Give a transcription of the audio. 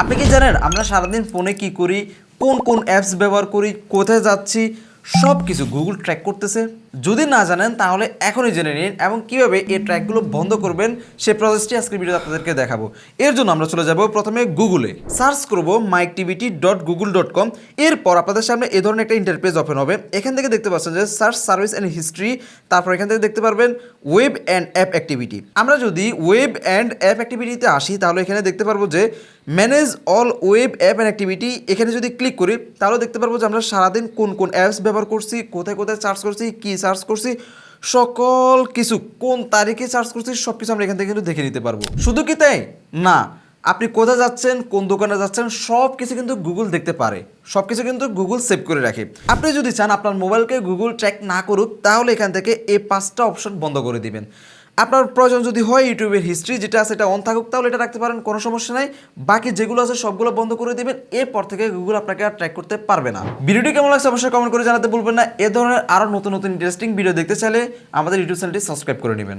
আপনি কি জানেন আমরা সারাদিন ফোনে কি করি, কোন কোন অ্যাপস ব্যবহার করি, কোথায় যাচ্ছি, সব কিছু গুগল ট্র্যাক করতেছে। যদি না জানেন তাহলে এখনই জেনে নিন এবং কিভাবে এই ট্র্যাকগুলো বন্ধ করবেন সেই প্রসেসটি আজকের ভিডিওতে আপনাদেরকে দেখাবো। এর জন্য আমরা চলে যাব প্রথমে গুগলে, সার্চ করব myactivity.google.com। এরপর আপনাদের সামনে এই ধরনের একটা ইন্টারপেজ ওপেন হবে। এখান থেকে দেখতে পাচ্ছেন যে সার্চ সার্ভিস অ্যান্ড হিস্ট্রি, তারপর এখান থেকে দেখতে পারবেন ওয়েব অ্যান্ড অ্যাপ অ্যাক্টিভিটি। আমরা যদি ওয়েব অ্যান্ড অ্যাপ অ্যাক্টিভিটিতে আসি তাহলে এখানে দেখতে পারবো যে manage all web app and activity. এখানে যদি ক্লিক করি তাহলে দেখতে পারবো যে আমরা সারাদিন কোন কোন অ্যাপস ব্যবহার করছি, কোথায় কোথায় সার্চ করছি, কী সার্চ করছি, সকল কিছু কোন তারিখে সার্চ করছি সব কিছু আমরা এখান থেকে কিন্তু দেখে নিতে পারবো। শুধু কি তাই না, আপনি কোথায় যাচ্ছেন, কোন দোকানে যাচ্ছেন, সব কিছু কিন্তু গুগল দেখতে পারে, সব কিছু কিন্তু গুগল সেভ করে রাখে। আপনি যদি চান আপনার মোবাইলকে গুগল ট্র্যাক না করুক তাহলে এখান থেকে এই 5টা অপশন বন্ধ করে দিবেন। আপনার প্রয়োজন যদি হয় ইউটিউবের হিস্ট্রি যেটা আছে এটা অন থাকুক তাহলে এটা রাখতে পারেন, কোনো সমস্যা নাই। বাকি যেগুলো আছে সবগুলো বন্ধ করে দিবেন, এরপর থেকে গুগল আপনাকে আর ট্র্যাক করতে পারবে না। ভিডিওটি কেমন লাগছে অবশ্যই কমেন্ট করে জানাতে ভুলবেন না। এ ধরনের আরও নতুন নতুন ইন্টারেস্টিং ভিডিও দেখতে চাইলে আমাদের ইউটিউব চ্যানেলটি সাবস্ক্রাইব করে নেবেন।